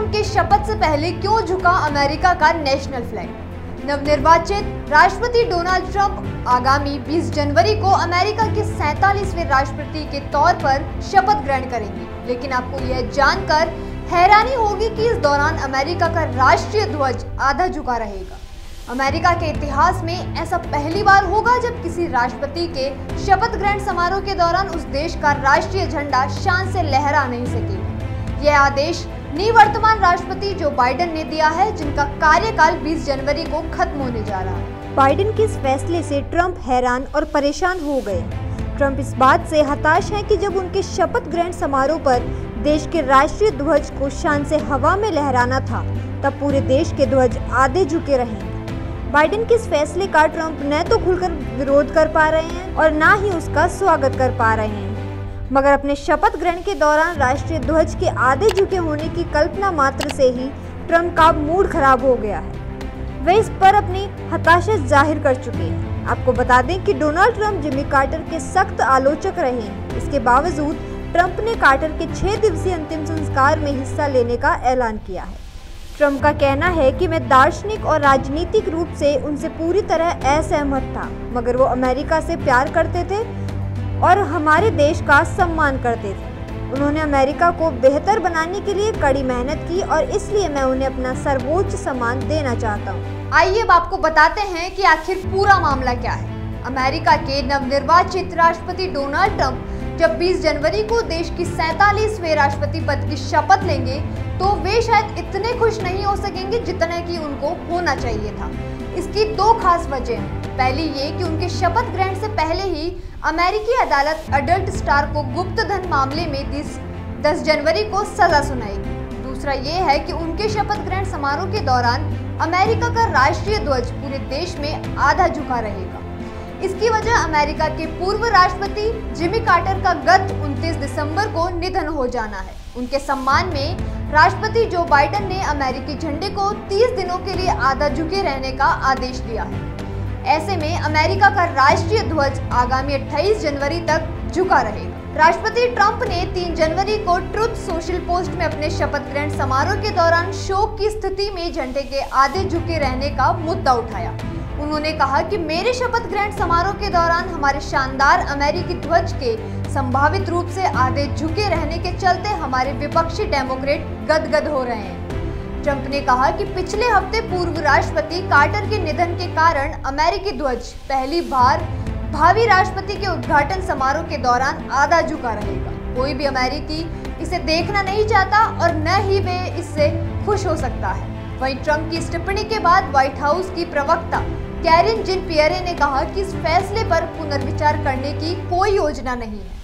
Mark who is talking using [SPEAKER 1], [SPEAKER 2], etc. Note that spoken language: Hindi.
[SPEAKER 1] ट्रंप के शपथ से पहले क्यों झुका अमेरिका का नेशनल फ्लैग? नवनिर्वाचित राष्ट्रपति डोनाल्ड ट्रंप आगामी 20 जनवरी को अमेरिका के 47वें राष्ट्रपति के तौर पर शपथ ग्रहण करेंगे। लेकिन आपको यह जानकर हैरानी होगी कि इस दौरान अमेरिका का राष्ट्रीय ध्वज आधा झुका रहेगा। अमेरिका के इतिहास में ऐसा पहली बार होगा जब किसी राष्ट्रपति के शपथ ग्रहण समारोह के दौरान उस देश का राष्ट्रीय झंडा शान से लहरा नहीं सकेगा। यह आदेश निवर्तमान राष्ट्रपति जो बाइडेन ने दिया है, जिनका कार्यकाल 20 जनवरी को खत्म होने जा रहा है।
[SPEAKER 2] बाइडेन के इस फैसले से ट्रंप हैरान और परेशान हो गए। ट्रंप इस बात से हताश हैं कि जब उनके शपथ ग्रहण समारोह पर देश के राष्ट्रीय ध्वज को शान से हवा में लहराना था, तब पूरे देश के ध्वज आधे झुके रहेंगे। बाइडेन के इस फैसले का ट्रंप न तो खुलकर विरोध कर पा रहे हैं और न ही उसका स्वागत कर पा रहे हैं, मगर अपने शपथ ग्रहण के दौरान राष्ट्रीय ध्वज के आधे झुके होने की कल्पना मात्र से ही ट्रंप का मूड खराब हो गया है। वे इस पर अपनी हताशा जाहिर कर चुके हैं। आपको बता दें कि डोनाल्ड ट्रंप जिमी कार्टर के सख्त आलोचक रहे हैं। इसके बावजूद ट्रंप ने कार्टर के 6 दिवसीय अंतिम संस्कार में हिस्सा लेने का ऐलान किया है। ट्रंप का कहना है कि मैं दार्शनिक और राजनीतिक रूप से उनसे पूरी तरह असहमत था, मगर वो अमेरिका से प्यार करते थे और हमारे देश का सम्मान करते थे। उन्होंने अमेरिका को बेहतर बनाने के लिए कड़ी मेहनत की और इसलिए मैं उन्हें अपना सर्वोच्च सम्मान देना चाहता हूँ।
[SPEAKER 1] आइए अब आपको बताते हैं कि आखिर पूरा मामला क्या है। अमेरिका के नवनिर्वाचित राष्ट्रपति डोनाल्ड ट्रंप जब 20 जनवरी को देश की 47वें राष्ट्रपति पद की शपथ लेंगे तो वे शायद इतने खुश नहीं हो सकेंगे जितने कि उनको होना चाहिए था। इसकी 2 खास वजह हैं। पहली ये कि उनके शपथ ग्रहण से पहले ही अमेरिकी अदालत एडल्ट स्टार को गुप्त धन मामले में 10 जनवरी को सजा सुनाएगी। दूसरा ये है कि उनके शपथ ग्रहण समारोह के दौरान अमेरिका का राष्ट्रीय ध्वज पूरे देश में आधा झुका रहेगा। इसकी वजह अमेरिका के पूर्व राष्ट्रपति जिमी कार्टर का गत 29 दिसंबर को निधन हो जाना है। उनके सम्मान में राष्ट्रपति जो बाइडेन ने अमेरिकी झंडे को 30 दिनों के लिए आधा झुके रहने का आदेश दिया है। ऐसे में अमेरिका का राष्ट्रीय ध्वज आगामी 28 जनवरी तक झुका रहेगा। राष्ट्रपति ट्रंप ने 3 जनवरी को ट्रुथ सोशल पोस्ट में अपने शपथ ग्रहण समारोह के दौरान शोक की स्थिति में झंडे के आधे झुके रहने का मुद्दा उठाया। उन्होंने कहा कि मेरे शपथ ग्रहण समारोह के दौरान हमारे शानदार अमेरिकी ध्वज के संभावित रूप से आधे झुके रहने के चलते हमारे विपक्षी डेमोक्रेट गदगद हो रहे हैं। ट्रंप ने कहा कि पिछले हफ्ते पूर्व राष्ट्रपति कार्टर के निधन के कारण अमेरिकी ध्वज पहली बार भावी राष्ट्रपति के उद्घाटन समारोह के दौरान आधा झुका रहेगा। कोई भी अमेरिकी इसे देखना नहीं चाहता और न ही वे इससे खुश हो सकता है। वहीं ट्रंप की इस टिप्पणी के बाद व्हाइट हाउस की प्रवक्ता कैरिन जिन पियरे ने कहा कि इस फैसले पर पुनर्विचार करने की कोई योजना नहीं है।